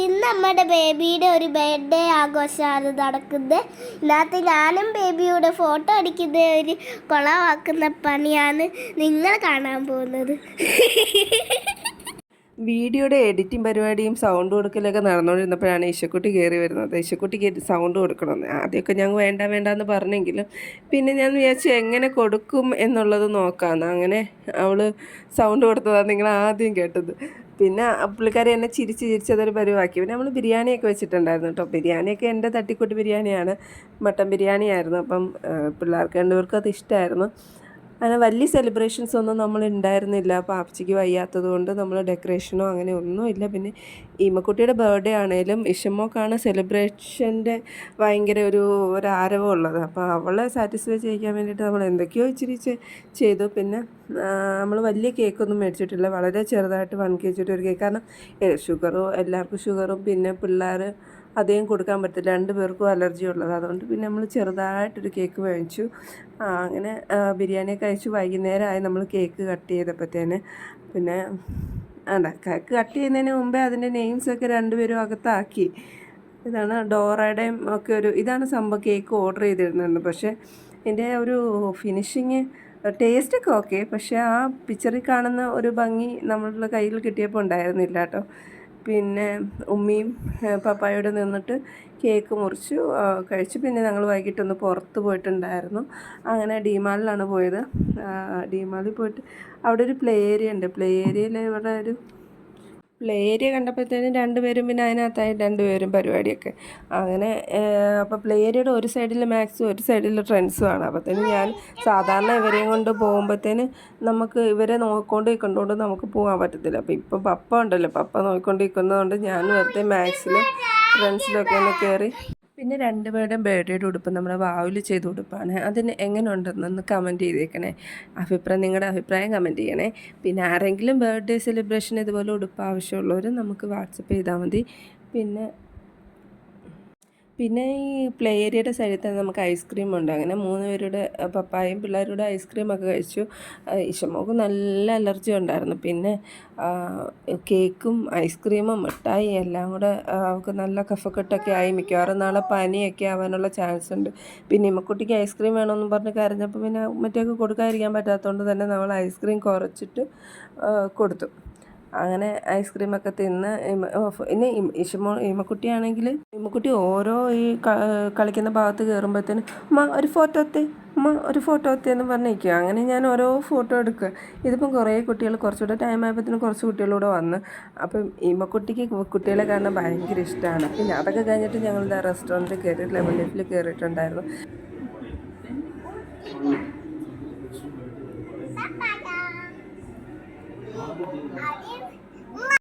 ഇന്ന് നമ്മുടെ ബേബിയുടെ ഒരു ബർത്ത്ഡേ ആഘോഷമാണ് നടക്കുന്നത്. ഇതിനകത്ത് ഞാനും ബേബിയുടെ ഫോട്ടോ അടിക്കുന്ന ഒരു കൊളവാക്കുന്ന പണിയാണ് നിങ്ങൾ കാണാൻ പോകുന്നത്. വീഡിയോയുടെ എഡിറ്റിംഗ് പരിപാടിയും സൗണ്ട് കൊടുക്കലൊക്കെ നടന്നുകൊണ്ടിരുന്നപ്പോഴാണ് ഇശക്കുട്ടി കയറി വരുന്നത്. ഇശക്കുട്ടിക്ക് സൗണ്ട് കൊടുക്കണമെന്ന് ആദ്യമൊക്കെ ഞങ്ങൾ വേണ്ടെന്ന് പറഞ്ഞെങ്കിലും പിന്നെ ഞാൻ വിചാരിച്ചു എങ്ങനെ കൊടുക്കും എന്നുള്ളത് നോക്കാമെന്ന്. അങ്ങനെ അവൾ സൗണ്ട് കൊടുത്തതാണ് നിങ്ങൾ ആദ്യം കേട്ടത്. പിന്നെ പുള്ളിക്കാരി എന്നെ ചിരിച്ചതൊരു പരിവാക്കി. പിന്നെ നമ്മൾ ബിരിയാണിയൊക്കെ വെച്ചിട്ടുണ്ടായിരുന്നു കേട്ടോ. ബിരിയാണിയൊക്കെ എൻ്റെ തട്ടിക്കൂട്ട് ബിരിയാണിയാണ്, മട്ടൻ ബിരിയാണിയായിരുന്നു. അപ്പം പിള്ളേർക്ക് രണ്ടുപേർക്കും അത് ഇഷ്ടമായിരുന്നു. അങ്ങനെ വലിയ സെലിബ്രേഷൻസ് ഒന്നും നമ്മൾ ഉണ്ടായിരുന്നില്ല. പാപ്പച്ചിക്ക് വയ്യാത്തത് കൊണ്ട് നമ്മൾ ഡെക്കറേഷനോ അങ്ങനെ ഒന്നുമില്ല. പിന്നെ ഈമക്കുട്ടിയുടെ ബർത്ത്ഡേ ആണെങ്കിലും ഇഷമ്മോക്കാണ് സെലിബ്രേഷൻ്റെ ഭയങ്കര ഒരു ആരവമുള്ളത്. അപ്പോൾ അവളെ സാറ്റിസ്ഫൈ ചെയ്യിക്കാൻ വേണ്ടിയിട്ട് നമ്മൾ എന്തൊക്കെയോ ഇച്ചിരി ചെയ്തു. പിന്നെ നമ്മൾ വലിയ കേക്കൊന്നും മേടിച്ചിട്ടില്ല, വളരെ ചെറുതായിട്ട് 1 kg ഒരു കേക്ക്. കാരണം ഷുഗറും എല്ലാവർക്കും ഷുഗറും പിന്നെ പിള്ളേർ അധികം കൊടുക്കാൻ പറ്റില്ല, 2 പേർക്കും അലർജി ഉള്ളത്. അതുകൊണ്ട് പിന്നെ നമ്മൾ ചെറുതായിട്ടൊരു കേക്ക് മേടിച്ചു. അങ്ങനെ ബിരിയാണിയൊക്കെ കഴിച്ചു. വൈകുന്നേരമായി നമ്മൾ കേക്ക് കട്ട് ചെയ്തപ്പോഴത്തേന്. പിന്നെ കേക്ക് കട്ട് ചെയ്യുന്നതിന് മുമ്പേ അതിൻ്റെ നെയിംസൊക്കെ 2 പേരും അകത്താക്കി. ഇതാണ് ഡോറയുടെയും ഒക്കെ ഇതാണ് സംഭവം. കേക്ക് ഓർഡർ ചെയ്തിരുന്നുണ്ട്. പക്ഷേ ഇതിൻ്റെ ഒരു ഫിനിഷിങ് ടേസ്റ്റൊക്കെ ഓക്കെ, പക്ഷേ ആ പിക്ചറിൽ കാണുന്ന ഒരു ഭംഗി നമ്മളുടെ കയ്യിൽ കിട്ടിയപ്പോൾ ഉണ്ടായിരുന്നില്ല കേട്ടോ. പിന്നെ ഉമ്മിയും പപ്പായോട് നിന്നിട്ട് കേക്ക് മുറിച്ചു കഴിച്ചു. പിന്നെ ഞങ്ങൾ വൈകിട്ടൊന്ന് പുറത്ത് പോയിട്ടുണ്ടായിരുന്നു. അങ്ങനെ ഡിമാളിലാണ് പോയത്. ഡിമാളിൽ പോയിട്ട് അവിടെ ഒരു പ്ലേ ഏരിയ ഉണ്ട്. പ്ലേ ഏരിയയിൽ ഇവിടെ ഒരു പ്ലേ ഏരിയ കണ്ടപ്പോഴത്തേനും 2 പേരും പിന്നെ അതിനകത്തായി 2 പേരും പരിപാടിയൊക്കെ. അങ്ങനെ അപ്പോൾ പ്ലേ ഏരിയയുടെ ഒരു സൈഡിൽ മാക്സും ഒരു സൈഡിൽ ട്രെൻഡ്സുമാണ്. അപ്പോഴത്തേനും ഞാൻ സാധാരണ ഇവരെയും കൊണ്ട് പോകുമ്പോഴത്തേന് നമുക്ക് ഇവരെ നോക്കിക്കൊണ്ടിരിക്കുന്നതുകൊണ്ട് നമുക്ക് പോകാൻ പറ്റത്തില്ല. അപ്പോൾ ഇപ്പം പപ്പ ഉണ്ടല്ലോ, പപ്പ നോക്കിക്കൊണ്ടിരിക്കുന്നതുകൊണ്ട് ഞാൻ വെറുതെ മാക്സിലും ട്രെൻഡ്സിലൊക്കെ ഒന്ന് കയറി. പിന്നെ 2 പേരുടെയും ബർത്ത്ഡേയുടെ ഉടുപ്പ് നമ്മുടെ വാവിൽ ചെയ്ത ഉടുപ്പാണ്. അതിന് എങ്ങനെ ഉണ്ടെന്നൊന്ന് കമൻറ്റ് ചെയ്തേക്കണേ. നിങ്ങളുടെ അഭിപ്രായം കമൻറ്റ് ചെയ്യണേ. പിന്നെ ആരെങ്കിലും ബർത്ത്ഡേ സെലിബ്രേഷൻ ഇതുപോലെ ഉടുപ്പ് ആവശ്യമുള്ളവർ നമുക്ക് വാട്സപ്പ് ചെയ്താൽ മതി. പിന്നെ ഈ പ്ലേ ഏരിയയുടെ സൈഡിൽ തന്നെ നമുക്ക് ഐസ്ക്രീം ഉണ്ട്. അങ്ങനെ 3 പേരുടെ പപ്പായും പിള്ളേരുടെ ഐസ്ക്രീമൊക്കെ കഴിച്ചു. ഇഷമോക്ക് നല്ല അലർജി ഉണ്ടായിരുന്നു. പിന്നെ കേക്കും ഐസ്ക്രീമും മിഠായി എല്ലാം കൂടെ അവൾക്ക് നല്ല കഫക്കെട്ടൊക്കെ ആയി. മിക്കവാറും നാളെ പനിയൊക്കെ ആവാനുള്ള ചാൻസ് ഉണ്ട്. പിന്നെ ഇമ്മക്കുട്ടിക്ക് ഐസ്ക്രീം വേണമെന്ന് പറഞ്ഞ് കരഞ്ഞപ്പോൾ പിന്നെ മറ്റേക്ക് കൊടുക്കാതിരിക്കാൻ പറ്റാത്തതുകൊണ്ട് തന്നെ നമ്മൾ ഐസ്ക്രീം കുറച്ചിട്ട് കൊടുത്തു. അങ്ങനെ ഐസ്ക്രീമൊക്കെ തിന്ന് ഇനി ഇമ്മക്കുട്ടിയാണെങ്കിൽ ഇമ്മക്കുട്ടി ഓരോ ഈ കളിക്കുന്ന ഭാഗത്ത് കയറുമ്പോഴത്തേനും ഒരു ഫോട്ടോ ഒത്തേ എന്ന് പറഞ്ഞിരിക്കുക. അങ്ങനെ ഞാൻ ഓരോ ഫോട്ടോ എടുക്കുക. ഇതിപ്പം കുറേ കുട്ടികൾ കുറച്ചുകൂടെ ടൈം ആയപ്പോഴത്തേനും കുറച്ച് കുട്ടികളൂടെ വന്ന്. അപ്പം ഇമ്മക്കുട്ടിക്ക് കുട്ടികളെ കാണാൻ ഭയങ്കര ഇഷ്ടമാണ്. പിന്നെ അതൊക്കെ കഴിഞ്ഞിട്ട് ഞങ്ങൾ റെസ്റ്റോറൻറ്റിൽ കയറി ലെമൺ ലീഫിൽ കയറിയിട്ടുണ്ടായിരുന്നു.